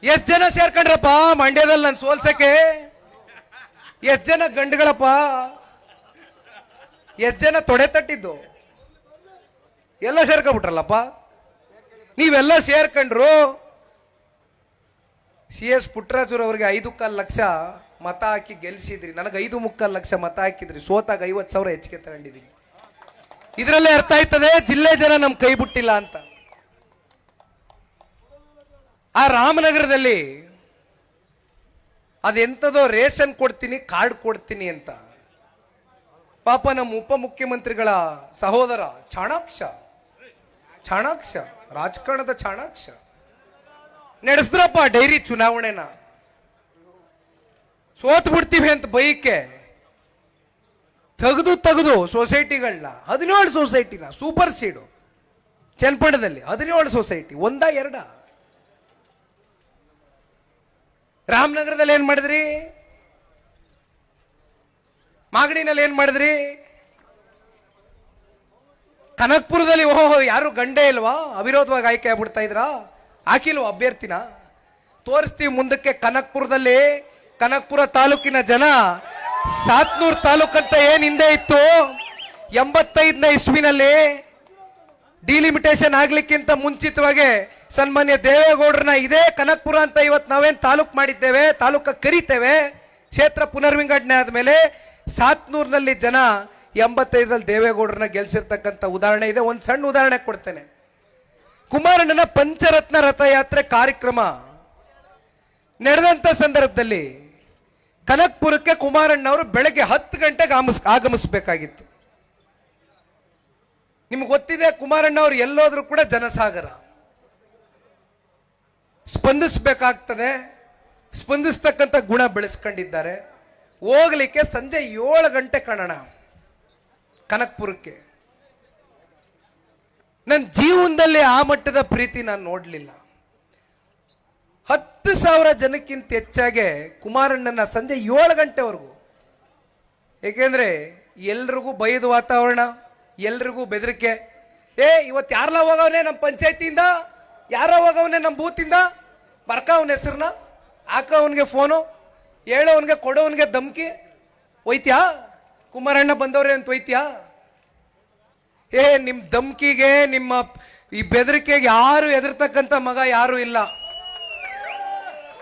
ಎಷ್ಟ್ ಜನ ಸೇರ್ಕೊಂಡ್ರಪ್ಪ ಮಂಡ್ಯದಲ್ಲಿ ನಾನು ಸೋಲ್ಸಕ್ಕೆ? ಎಷ್ಟ್ ಜನ ಗಂಡುಗಳಪ್ಪ? ಎಷ್ಟ್ ಜನ ತೊಡೆ ತಟ್ಟಿದ್ದು? ಎಲ್ಲ ಸೇರ್ಕೊಂಡ್ಬಿಟ್ರಲ್ಲಪ್ಪ. ನೀವೆಲ್ಲ ಸೇರ್ಕೊಂಡ್ರು. CS ಪುಟ್ಟರಾಜುರು ಅವ್ರಿಗೆ 5.25 ಲಕ್ಷ ಮತ ಹಾಕಿ ಗೆಲ್ಸಿದ್ರಿ. ನನಗೆ 5.25 ಲಕ್ಷ ಮತ ಹಾಕಿದ್ರಿ. ಸೋತಾಗ 50,000 ಹೆಚ್ಚಿಗೆ ತಗೊಂಡಿದ್ದೀನಿ. ಇದರಲ್ಲೇ ಅರ್ಥ ಆಯ್ತದೆ ಜಿಲ್ಲೆ ಜನ ನಮ್ ಕೈ ಬಿಟ್ಟಿಲ್ಲ ಅಂತ. ಆ ರಾಮನಗರದಲ್ಲಿ ಅದೆಂತದೋ ರೇಷನ್ ಕೊಡ್ತೀನಿ, ಕಾರ್ಡ್ ಕೊಡ್ತೀನಿ ಅಂತ ಪಾಪ ನಮ್ಮ ಉಪಮುಖ್ಯಮಂತ್ರಿಗಳ ಸಹೋದರ ಚಾಣಾಕ್ಷ ರಾಜಕಾರಣದ ಚಾಣಾಕ್ಷ ನಡೆಸಿದ್ರಪ್ಪ ಡೈರಿ ಚುನಾವಣೆನ. ಸೋತ್ ಬಿಡ್ತೀವಿ ಅಂತ ಬೈಕೆ ತೆಗೆದು ಸೊಸೈಟಿಗಳನ್ನ 17 ಸೊಸೈಟಿನ ಸೂಪರ್ ಸೀಡು ಚನ್ನಪಟ್ಟಣದಲ್ಲಿ 17 ಸೊಸೈಟಿ, ಒಂದ ಎರಡ? ರಾಮನಗರದಲ್ಲಿ ಏನ್ ಮಾಡಿದ್ರಿ? ಮಾಗಡಿನಲ್ಲಿ ಏನ್ ಮಾಡಿದ್ರಿ? ಕನಕ್ಪುರದಲ್ಲಿ ಓಹೋ ಯಾರು ಗಂಡೇ ಇಲ್ವಾ? ಅವಿರೋಧವಾಗಿ ಆಯ್ಕೆ ಆಗ್ಬಿಡ್ತಾ ಇದ್ರ? ಹಾಕಿಲ್ವ ಅಭ್ಯರ್ಥಿನ? ತೋರಿಸ್ತೀವಿ ಮುಂದಕ್ಕೆ. ಕನಕ್ಪುರ ತಾಲೂಕಿನ ಜನ 700 ತಾಲೂಕಂತ ಏನ್ ಹಿಂದೆ ಇತ್ತು 85ನೇ ಇಸ್ವಿನಲ್ಲಿ ಡಿಲಿಮಿಟೇಷನ್ ಆಗ್ಲಿಕ್ಕಿಂತ ಮುಂಚಿತವಾಗಿ ಸನ್ಮಾನ್ಯ ದೇವೇಗೌಡರನ್ನ ಇದೇ ಕನಕ್ಪುರ ಅಂತ ಇವತ್ತು ನಾವೇನ್ ತಾಲೂಕ್ ಮಾಡಿದ್ದೇವೆ, ತಾಲೂಕ ಕರಿತೇವೆ. ಕ್ಷೇತ್ರ ಪುನರ್ವಿಂಗಡಣೆ ಆದ್ಮೇಲೆ 700ನಲ್ಲಿ ಜನ 85ರಲ್ಲಿ ದೇವೇಗೌಡರನ್ನ ಗೆಲ್ಸಿರ್ತಕ್ಕಂಥ ಉದಾಹರಣೆ ಇದೆ. ಒಂದು ಸಣ್ಣ ಉದಾಹರಣೆ ಕೊಡ್ತೇನೆ. ಕುಮಾರಣ್ಣನ ಪಂಚರತ್ನ ರಥಯಾತ್ರೆ ಕಾರ್ಯಕ್ರಮ ನಡೆದಂತ ಸಂದರ್ಭದಲ್ಲಿ ಕನಕ್ಪುರಕ್ಕೆ ಕುಮಾರಣ್ಣವರು ಬೆಳಗ್ಗೆ 10 ಗಂಟೆಗೆ ಆಗಮಿಸಬೇಕಾಗಿತ್ತು. ನಿಮ್ಗೆ ಗೊತ್ತಿದೆ ಕುಮಾರಣ್ಣವ್ರು ಎಲ್ಲೋದ್ರೂ ಕೂಡ ಜನಸಾಗರ. ಸ್ಪಂದಿಸಬೇಕಾಗ್ತದೆ, ಸ್ಪಂದಿಸ್ತಕ್ಕಂಥ ಗುಣ ಬೆಳೆಸ್ಕೊಂಡಿದ್ದಾರೆ. ಹೋಗ್ಲಿಕ್ಕೆ ಸಂಜೆ 7 ಗಂಟೆ ಕಾಣೋಣ ಕನಕ್ಪುರಕ್ಕೆ. ನನ್ನ ಜೀವನದಲ್ಲಿ ಆ ಮಟ್ಟದ ಪ್ರೀತಿ ನಾನು ನೋಡ್ಲಿಲ್ಲ. 10,000 ಜನಕ್ಕಿಂತ ಹೆಚ್ಚಾಗಿ ಕುಮಾರಣ್ಣನ ಸಂಜೆ 7 ಗಂಟೆವರೆಗೂ. ಏಕೆಂದ್ರೆ ಎಲ್ರಿಗೂ ಭಯದ ವಾತಾವರಣ, ಎಲ್ರಿಗೂ ಬೆದರಿಕೆ. ಇವತ್ತು ಯಾರಲ್ಲ ಹೋಗವನೆ ನಮ್ಮ ಪಂಚಾಯತಿಯಿಂದ, ಯಾರ ಹೋಗವನೆ ನಮ್ಮ ಬೂತಿಂದ, ಬರ್ಕ ಅವನ ಹೆಸರನ್ನ, ಹಾಕ ಅವನಿಗೆ ಫೋನು, ಹೇಳೋವನ್ಗೆ ಕೊಡೋವನ್ಗೆ ಧಮ್ಕಿ. ಒಯ್ತ್ಯಾ ಕುಮಾರಣ್ಣ ಬಂದವ್ರೆ ಅಂತ ಒಯ್ತ್ಯಾ? ನಿಮ್ ಧಮ್ಕಿಗೆ, ನಿಮ್ಮ ಈ ಬೆದರಿಕೆಗೆ ಯಾರು ಎದುರ್ತಕ್ಕಂಥ ಮಗ ಯಾರು ಇಲ್ಲ.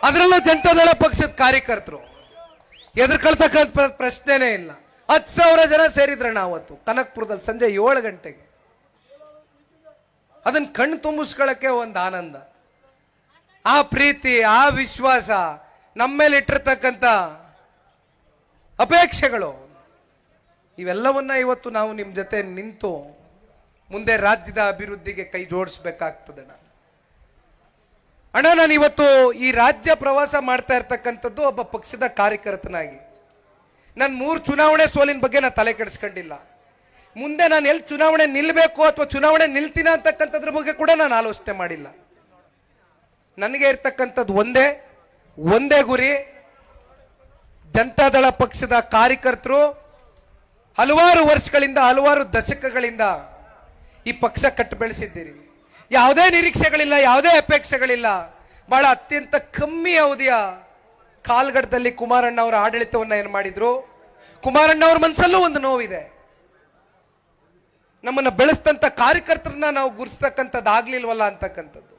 ಅದರಲ್ಲೂ ಜನತಾದಳ ಪಕ್ಷದ ಕಾರ್ಯಕರ್ತರು ಎದುರ್ಕೊಳ್ತಕ್ಕಂಥ ಪ್ರಶ್ನೆನೇ ಇಲ್ಲ. 10,000 ಜನ ಸೇರಿದ್ರಣ್ಣ ಅವತ್ತು ಕನಕ್ಪುರದಲ್ಲಿ ಸಂಜೆ 7 ಗಂಟೆಗೆ. ಅದನ್ನ ಕಣ್ಣು ತುಂಬಿಸ್ಕೊಳ್ಳಕ್ಕೆ ಒಂದು ಆನಂದ, ಆ ಪ್ರೀತಿ, ಆ ವಿಶ್ವಾಸ, ನಮ್ಮ ಮೇಲೆ ಇಟ್ಟಿರ್ತಕ್ಕಂಥ ಅಪೇಕ್ಷೆಗಳು, ಇವೆಲ್ಲವನ್ನ ಇವತ್ತು ನಾವು ನಿಮ್ಮ ಜೊತೆ ನಿಂತು ಮುಂದೆ ರಾಜ್ಯದ ಅಭಿವೃದ್ಧಿಗೆ ಕೈ ಜೋಡಿಸ್ಬೇಕಾಗ್ತದೆ. ಅಣ್ಣ, ನಾನು ಇವತ್ತು ಈ ರಾಜ್ಯ ಪ್ರವಾಸ ಮಾಡ್ತಾ ಇರ್ತಕ್ಕಂಥದ್ದು ಒಬ್ಬ ಪಕ್ಷದ ಕಾರ್ಯಕರ್ತನಾಗಿ. ನಾನು 3 ಚುನಾವಣೆ ಸೋಲಿನ ಬಗ್ಗೆ ನಾನು ತಲೆ ಕೆಡಿಸ್ಕೊಂಡಿಲ್ಲ. ಮುಂದೆ ನಾನು ಎಲ್ಲಿ ಚುನಾವಣೆ ನಿಲ್ಬೇಕು ಅಥವಾ ಚುನಾವಣೆ ನಿಲ್ತೀನ ಅಂತಕ್ಕಂಥದ್ರ ಬಗ್ಗೆ ಕೂಡ ನಾನು ಆಲೋಚನೆ ಮಾಡಿಲ್ಲ. ನನಗೆ ಇರ್ತಕ್ಕಂಥದ್ದು ಒಂದೇ ಗುರಿ. ಜನತಾದಳ ಪಕ್ಷದ ಕಾರ್ಯಕರ್ತರು ಹಲವಾರು ವರ್ಷಗಳಿಂದ, ಹಲವಾರು ದಶಕಗಳಿಂದ ಈ ಪಕ್ಷ ಕಟ್ಟು ಬೆಳೆಸಿದ್ದೀರಿ. ಯಾವುದೇ ನಿರೀಕ್ಷೆಗಳಿಲ್ಲ, ಯಾವುದೇ ಅಪೇಕ್ಷೆಗಳಿಲ್ಲ. ಬಹಳ ಅತ್ಯಂತ ಕಮ್ಮಿ ಅವಧಿಯ ಕಾಲ್ಗಡದಲ್ಲಿ ಕುಮಾರಣ್ಣ ಅವರ ಆಡಳಿತವನ್ನ ಏನು ಮಾಡಿದ್ರು. ಕುಮಾರಣ್ಣ ಅವ್ರ ಮನಸ್ಸಲ್ಲೂ ಒಂದು ನೋವಿದೆ. ನಮ್ಮನ್ನ ಬೆಳೆಸ್ತಂತ ಕಾರ್ಯಕರ್ತರನ್ನ ನಾವು ಗುರುಸ್ತಕ್ಕಂಥದ್ದು ಆಗ್ಲಿಲ್ವಲ್ಲ ಅಂತಕ್ಕಂಥದ್ದು.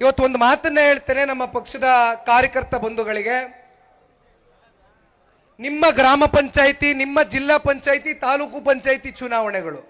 ಇವತ್ತು ಒಂದು ಮಾತನ್ನ ಹೇಳ್ತೇನೆ ನಮ್ಮ ಪಕ್ಷದ ಕಾರ್ಯಕರ್ತ ಬಂಧುಗಳಿಗೆ. ನಿಮ್ಮ ಗ್ರಾಮ ಪಂಚಾಯಿತಿ, ನಿಮ್ಮ ಜಿಲ್ಲಾ ಪಂಚಾಯಿತಿ, ತಾಲೂಕು ಪಂಚಾಯಿತಿ ಚುನಾವಣೆಗಳು